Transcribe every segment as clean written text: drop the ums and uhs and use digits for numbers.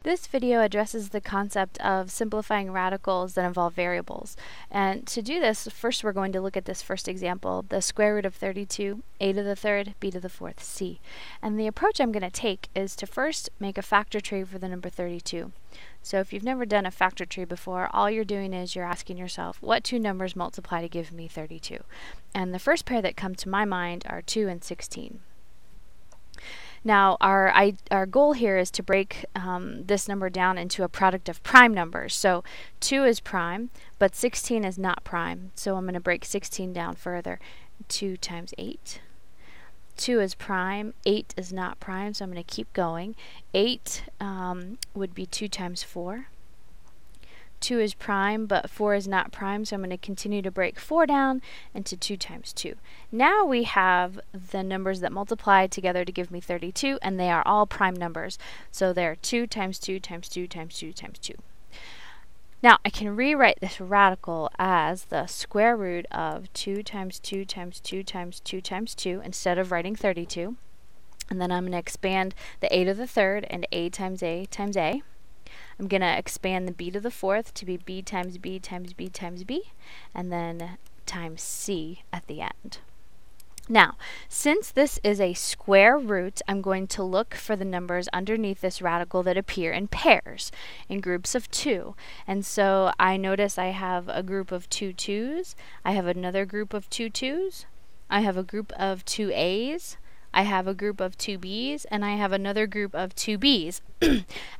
This video addresses the concept of simplifying radicals that involve variables. And to do this, first we're going to look at this first example, the square root of 32, a to the third, b to the fourth, c. And the approach I'm going to take is to first make a factor tree for the number 32. So if you've never done a factor tree before, all you're doing is you're asking yourself, what two numbers multiply to give me 32? And the first pair that come to my mind are 2 and 16. Now, our goal here is to break this number down into a product of prime numbers. So 2 is prime, but 16 is not prime. So I'm going to break 16 down further. 2 times 8. 2 is prime, 8 is not prime, so I'm going to keep going. 8 would be 2 times 4. 2 is prime, but 4 is not prime, so I'm going to continue to break 4 down into 2 times 2. Now we have the numbers that multiply together to give me 32, and they are all prime numbers. So they're 2 times 2 times 2 times 2 times 2. Now I can rewrite this radical as the square root of 2 times 2 times 2 times 2 times 2 instead of writing 32. And then I'm going to expand the a to the third and a times a times a. I'm going to expand the b to the fourth to be b times b times b times b, and then times c at the end. Now, since this is a square root, I'm going to look for the numbers underneath this radical that appear in pairs, in groups of 2. And so I notice I have a group of 2 2's, I have another group of 2 2's, I have a group of 2 a's, I have a group of 2 b's, and I have another group of 2 b's.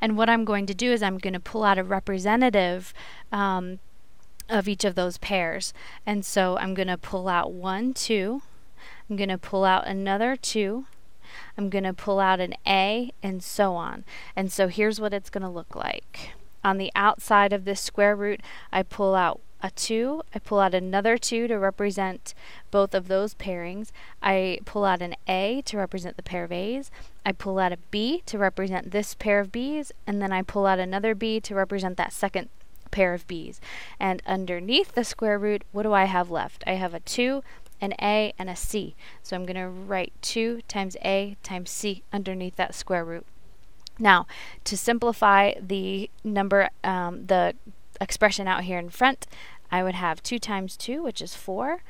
And what I'm going to do is I'm going to pull out a representative of each of those pairs. And so I'm going to pull out 1, 2. I'm going to pull out another 2. I'm going to pull out an a, and so on. And so here's what it's going to look like. On the outside of this square root, I pull out a 2, I pull out another 2 to represent both of those pairings, I pull out an A to represent the pair of A's, I pull out a B to represent this pair of B's, and then I pull out another B to represent that second pair of B's. And underneath the square root, what do I have left? I have a 2, an A, and a C. So I'm going to write 2 times A times C underneath that square root. Now, to simplify the number, the expression out here in front, I would have 2 times 2, which is 4,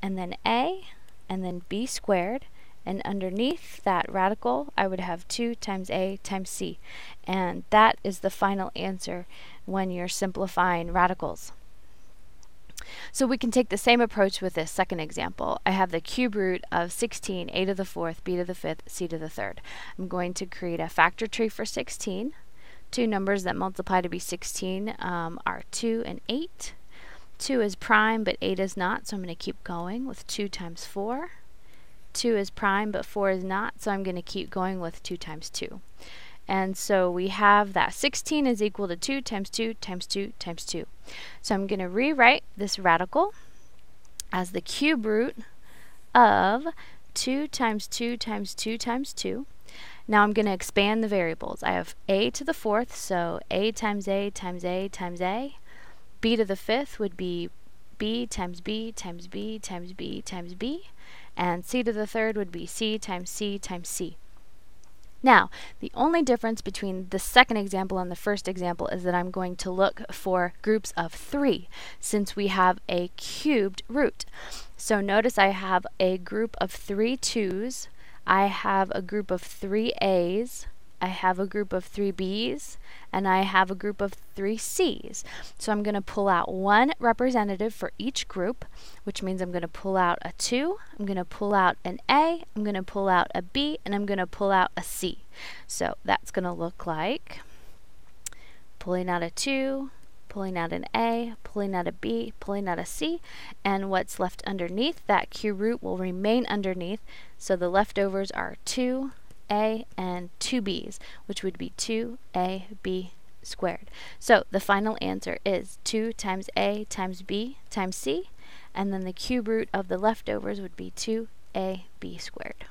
and then a, and then b squared, and underneath that radical I would have 2 times a times c, and that is the final answer when you're simplifying radicals. So we can take the same approach with this second example. I have the cube root of 16, a to the fourth, b to the fifth, c to the third. I'm going to create a factor tree for 16. Two numbers that multiply to be 16 are 2 and 8. 2 is prime, but 8 is not, so I'm going to keep going with 2 times 4. 2 is prime, but 4 is not, so I'm going to keep going with 2 times 2. And so we have that 16 is equal to 2 times 2 times 2 times 2. So I'm going to rewrite this radical as the cube root of 2 times 2 times 2 times 2. Now I'm going to expand the variables. I have a to the fourth, so a times a times a times a. B to the fifth would be b times b times b times b times b. And c to the third would be c times c times c. Now, the only difference between the second example and the first example is that I'm going to look for groups of 3, since we have a cubed root. So notice I have a group of 3 2's, I have a group of 3 A's, I have a group of 3 B's, and I have a group of 3 C's. So I'm going to pull out one representative for each group, which means I'm going to pull out a 2, I'm going to pull out an A, I'm going to pull out a B, and I'm going to pull out a C. So that's going to look like pulling out a 2, pulling out an A, pulling out a B, pulling out a C, and what's left underneath, that cube root will remain underneath, so the leftovers are 2A and 2B's, which would be 2AB squared. So the final answer is 2 times A times B times C, and then the cube root of the leftovers would be 2AB squared.